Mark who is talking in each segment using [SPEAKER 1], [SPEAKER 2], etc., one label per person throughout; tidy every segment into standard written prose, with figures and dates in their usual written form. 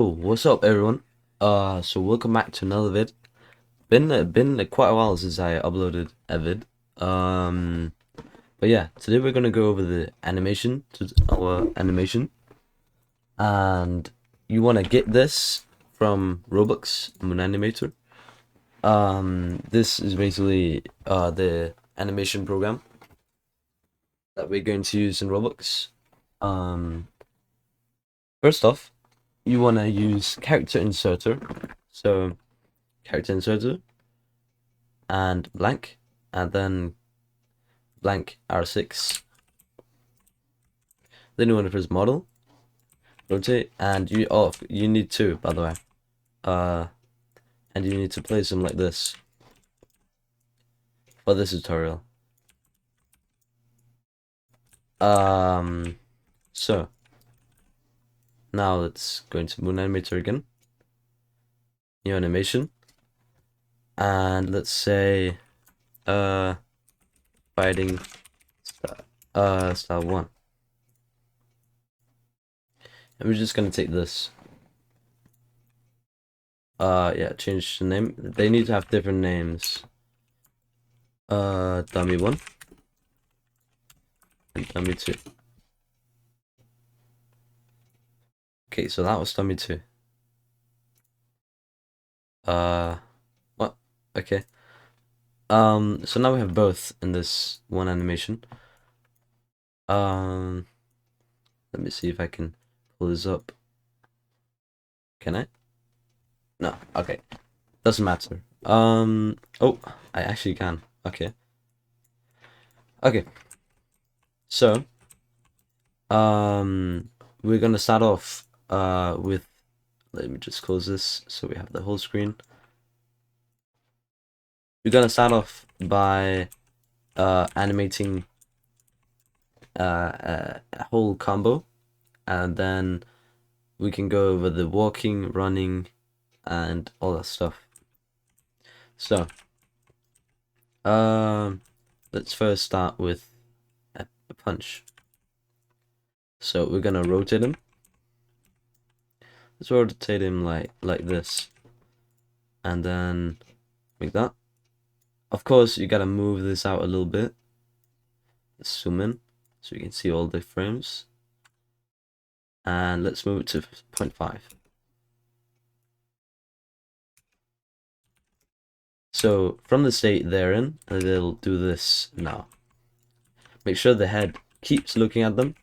[SPEAKER 1] What's up, everyone? So welcome back to another vid. Been quite a while since I uploaded a vid. Um, but yeah, today we're gonna go over the animation to our animation, and you wanna get this from Roblox. I'm an animator. This is basically the animation program that we're going to use in Roblox. Um, First off, you wanna use character inserter. So character inserter and blank, and then blank R6. Then you want to press model, rotate, and you need two, by the way. Uh and you need to place them like this for this tutorial. Um so now let's go into Moon Animator again. New animation. And let's say fighting style 1. And we're just gonna take this. Yeah, change the name. They need to have different names. Dummy 1 and dummy 2. Okay, so that was dummy 2. Uh what? Okay. So now we have both in this one animation. Um Let me see if I can pull this up. Can I? No, okay. Doesn't matter. Oh, I actually can. Okay. Okay. So, we're gonna start off with, let me just close this so we have the whole screen. We're gonna start off by animating a whole combo, and then we can go over the walking, running, and all that stuff. So, let's first start with a punch. So we're gonna rotate him. Let's rotate him like this, and then like that. Of course, you gotta move this out a little bit. Let's zoom in so you can see all the frames. And let's move it to 0.5. So from the state they're in, they'll do this now. Make sure the head keeps looking at them,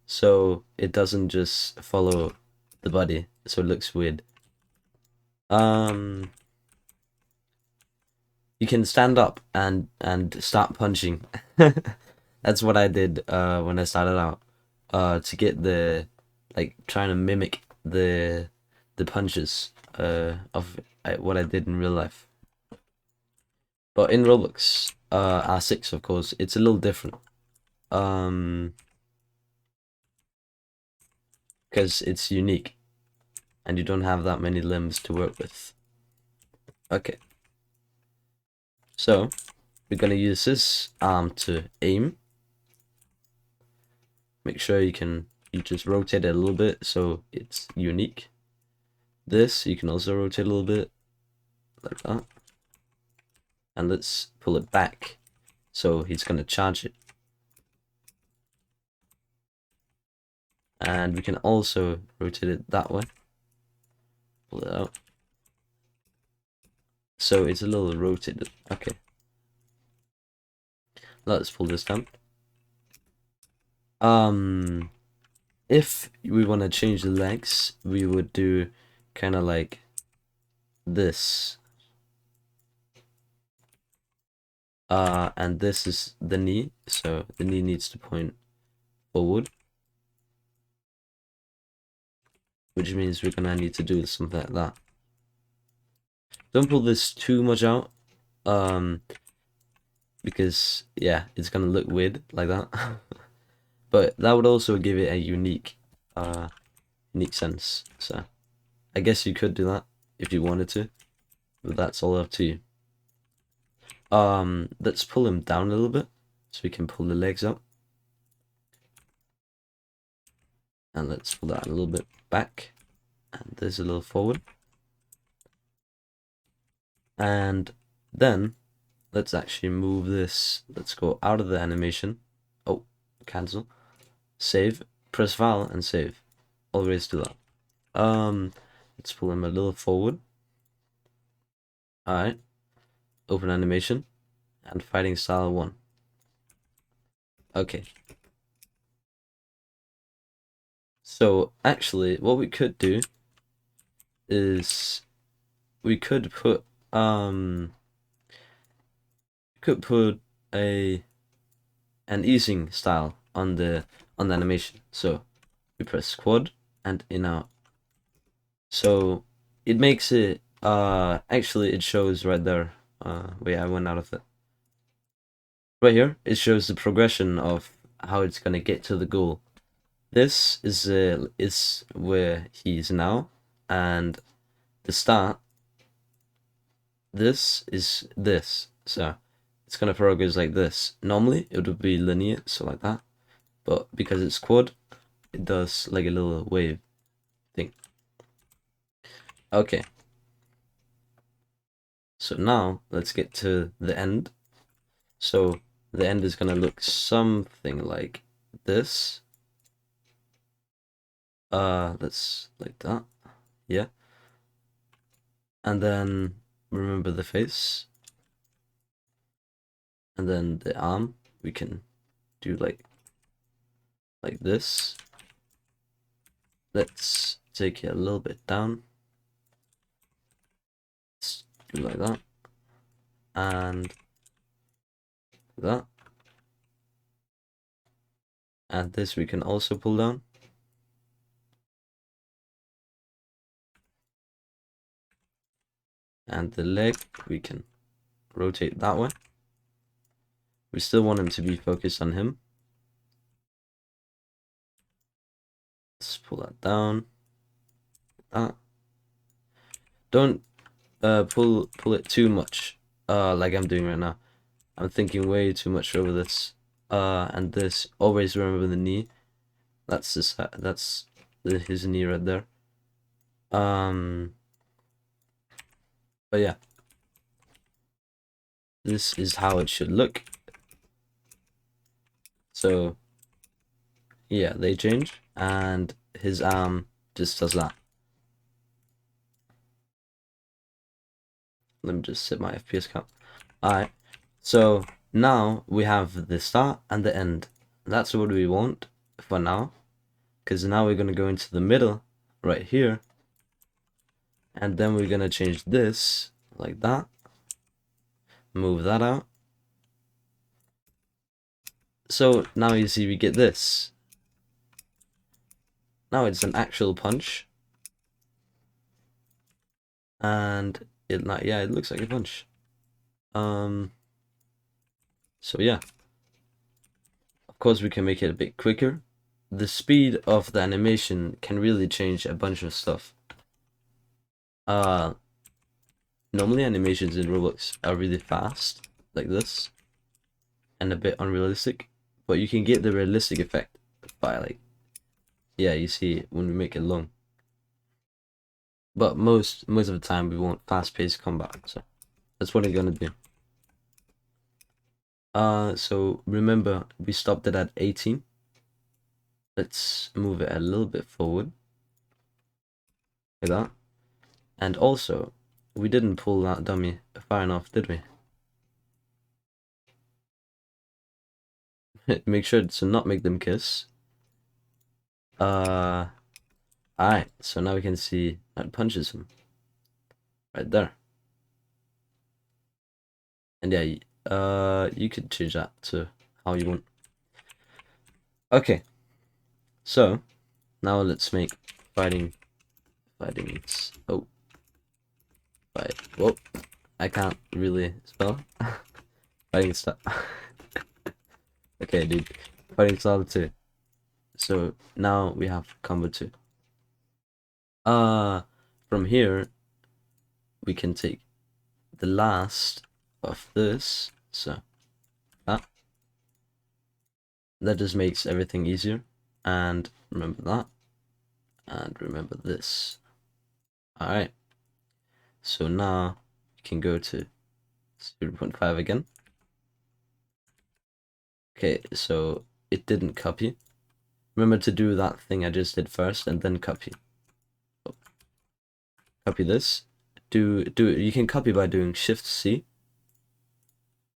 [SPEAKER 1] so it doesn't just follow the body, so it looks weird. You can stand up and start punching. That's what I did when I started out. To get the, like, trying to mimic the punches of what I did in real life. But in Roblox, R6 of course, it's a little different. Because it's unique and you don't have that many limbs to work with. Okay. So we're gonna use this arm to aim. Make sure you just rotate it a little bit so it's unique. This you can also rotate a little bit like that. And let's pull it back so he's gonna charge it. And we can also rotate it that way. Pull it out. So it's a little rotated. Okay. Let's pull this down. If we want to change the legs, we would do kind of like this. And this is the knee, so the knee needs to point forward, which means we're gonna need to do something like that. Don't pull this too much out, because yeah, it's gonna look weird like that. But that would also give it a unique sense. So I guess you could do that if you wanted to, but that's all up to you. Let's pull him down a little bit so we can pull the legs up. And let's pull that a little bit back. and this a little forward. And then let's actually move this. Let's go out of the animation. Oh, cancel. Save. Press file and save. Always do that. Let's pull him a little forward. Alright. Open animation. And fighting style 1. Okay. So actually what we could do is we could put a an easing style on the animation. So we press quad and in out. So it makes it actually it shows right there. Wait, I went out of it. Right here, it shows the progression of how it's gonna get to the goal. This is where he is now, and the start. This is this. So it's gonna progress like this. Normally it would be linear, so like that. But because it's quad, it does like a little wave thing. Okay. So now let's get to the end. So the end is gonna look something like this. Let's like that. Yeah. And then remember the face. And then the arm we can do like this. Let's take it a little bit down. Let's do like that. And that. And this we can also pull down. And the leg we can rotate that way. We still want him to be focused on him. Let's pull that down. That. Don't pull it too much. Like I'm doing right now. I'm thinking way too much over this. And this. Always remember the knee. That's his knee right there. But yeah, this is how it should look. So yeah, they change, and his arm just does that. Let me just set my FPS count. Alright, so now we have the start and the end. That's what we want for now, because now we're going to go into the middle right here, and then we're going to change this like that, move that out. So now you see we get this. Now it's an actual punch, and it looks like a punch. So yeah, of course we can make it a bit quicker. The speed of the animation can really change a bunch of stuff. Normally animations in Roblox are really fast, like this, and a bit unrealistic, but you can get the realistic effect by like, yeah, you see when we make it long. But most of the time we want fast-paced combat, so that's what I'm gonna do. So remember we stopped it at 18. Let's move it a little bit forward, like that. And also, we didn't pull that dummy far enough, did we? Make sure to not make them kiss. Alright, so now we can see that punches him. Right there. And yeah, you could change that to how you want. Okay, so now let's make fighting. Oh, fight. Whoa, I can't really spell. Fighting style. Okay, dude. Fighting style 2. So now we have combo 2. From here we can take the last of this, so that just makes everything easier. And remember that, and remember this. Alright, so now you can go to 0.5 again. Okay, so it didn't copy. Remember to do that thing I just did first and then copy. Copy this. You can copy by doing Shift C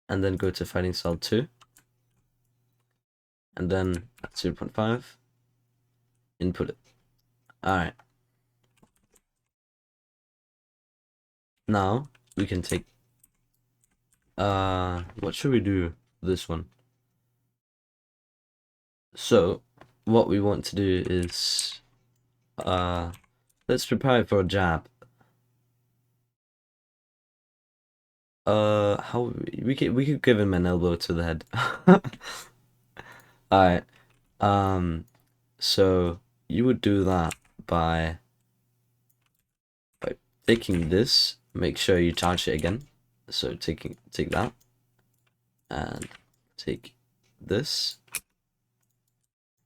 [SPEAKER 1] and then go to Fighting Style 2 and then at 0.5 input it. Alright. Now we can take what should we do this one? So what we want to do is let's prepare for a jab. How we could give him an elbow to the head. Alright. So you would do that by taking this, make sure you charge it again. So take that and take this.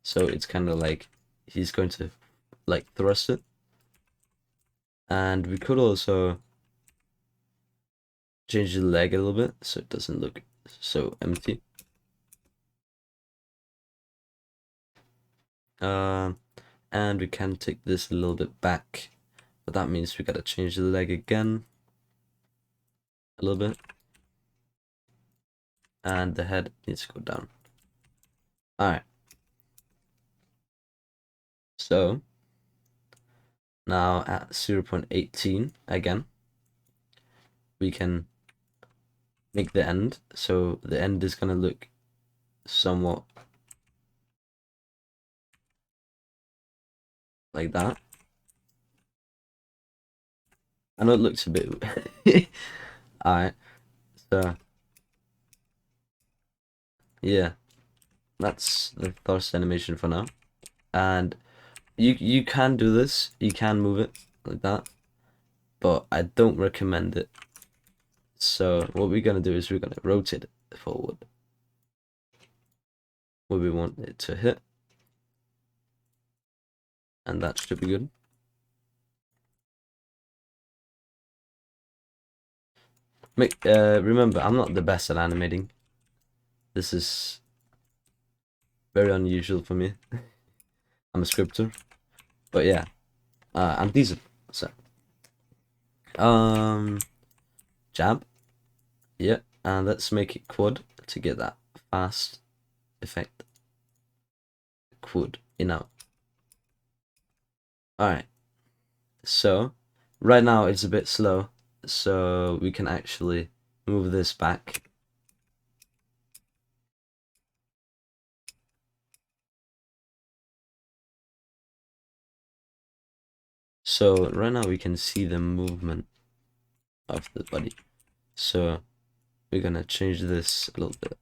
[SPEAKER 1] So it's kind of like he's going to like thrust it. And we could also change the leg a little bit so it doesn't look so empty. And we can take this a little bit back, but that means we gotta change the leg again a little bit. And the head needs to go down. Alright. So now at 0.18 again, we can make the end. So the end is gonna look somewhat like that. I know it looks a bit alright, so yeah, that's the first animation for now. And you can do this, you can move it like that, but I don't recommend it. So what we're gonna do is we're gonna rotate it forward where we want it to hit, and that should be good. Remember, I'm not the best at animating. This is very unusual for me. I'm a scripter, but yeah, I'm decent. So, jab, yeah, and let's make it quad to get that fast effect. Quad in out. All right. So, right now it's a bit slow, so we can actually move this back. So right now we can see the movement of the body. So we're gonna change this a little bit.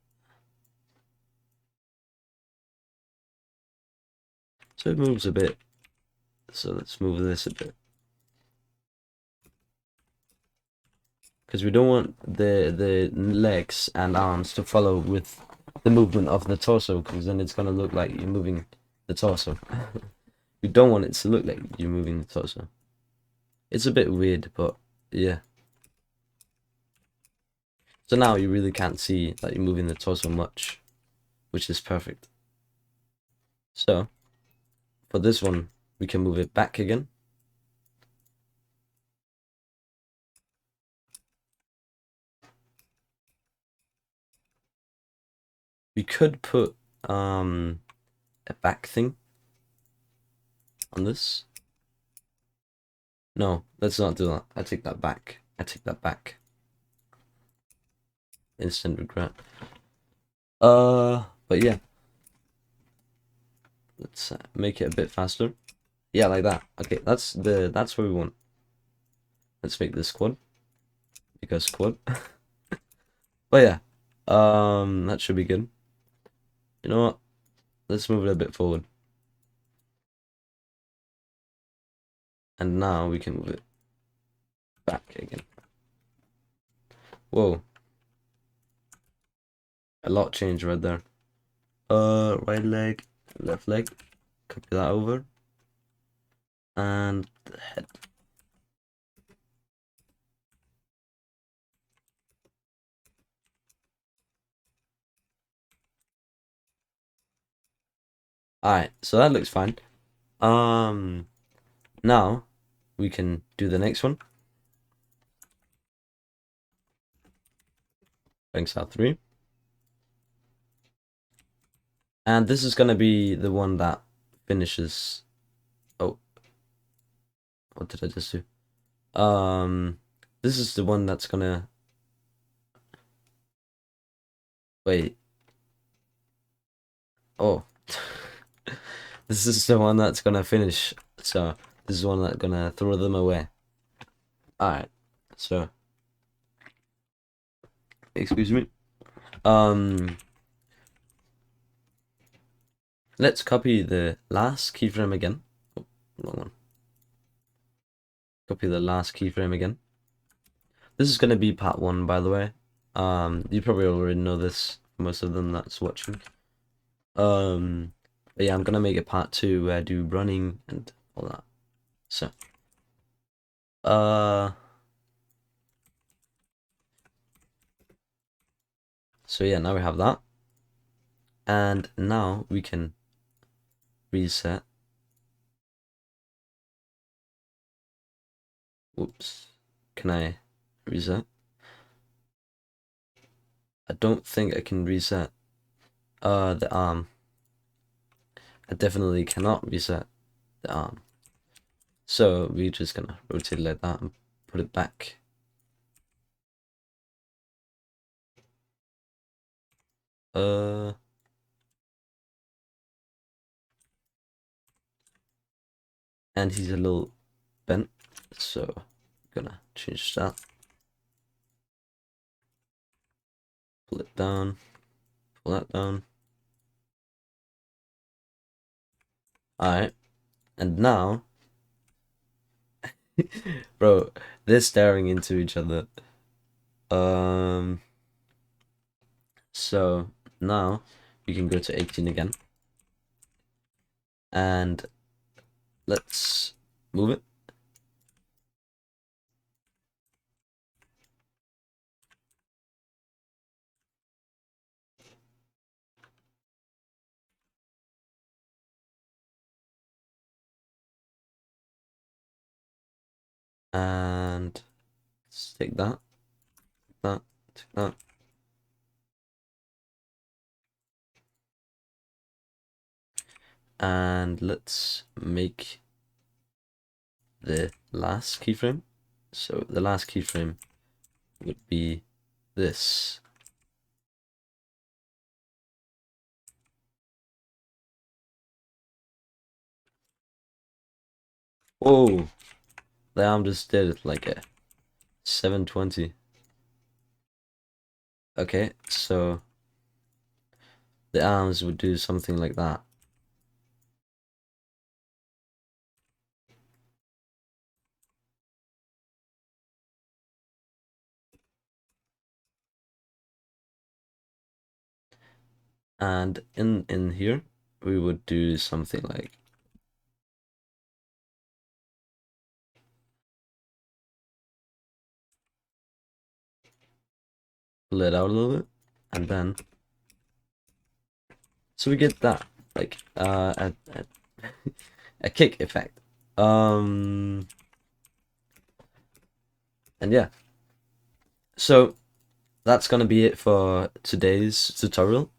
[SPEAKER 1] So it moves a bit. So let's move this a bit. Because we don't want the legs and arms to follow with the movement of the torso, because then it's gonna look like you're moving the torso. We don't want it to look like you're moving the torso. It's a bit weird, but yeah. So now you really can't see that you're moving the torso much, which is perfect. So for this one, we can move it back again. We could put a back thing on this. No, let's not do that. I take that back. I take that back. Instant regret. But yeah. Let's make it a bit faster. Yeah, like that. Okay, that's what we want. Let's make this quad. Because quad. But yeah. That should be good. You know what? Let's move it a bit forward. And now we can move it back again. Whoa. A lot changed right there. Right leg, left leg. Copy that over. And the head. Alright, so that looks fine. Now we can do the next one. Lengths out 3. And this is gonna be the one that finishes. Oh, what did I just do? This is the one that's gonna wait. Oh, this is the one that's gonna finish. So this is the one that's gonna throw them away. Alright, so excuse me. Let's copy the last keyframe again. Oh, wrong one. Copy the last keyframe again. This is gonna be part 1, by the way. You probably already know this, most of them that's watching. But yeah, I'm gonna make it part 2 where I do running and all that. So, so yeah, now we have that. And now we can reset. Whoops. Can I reset? I don't think I can reset the arm. I definitely cannot reset the arm. So we're just gonna rotate it like that and put it back. And he's a little bent, so I'm gonna change that. Pull it down, pull that down. Alright, and now, bro, they're staring into each other. So now we can go to 18 again, and let's move it. And let's take that, take that. And let's make the last keyframe. So the last keyframe would be this. Whoa, the arm just did like a 720. Okay, so the arms would do something like that. And in here we would do something like pull it out a little bit, and then so we get that like a kick effect. And yeah, so that's gonna be it for today's tutorial.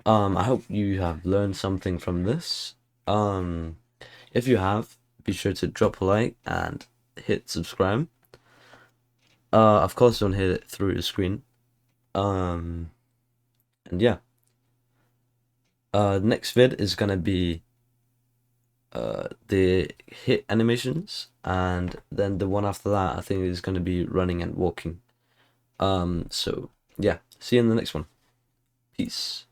[SPEAKER 1] I hope you have learned something from this. If you have, be sure to drop a like and hit subscribe. Of course, don't hit it through the screen. And yeah, next vid is gonna be the hit animations, and then the one after that I think is gonna be running and walking. So yeah, see you in the next one. Peace.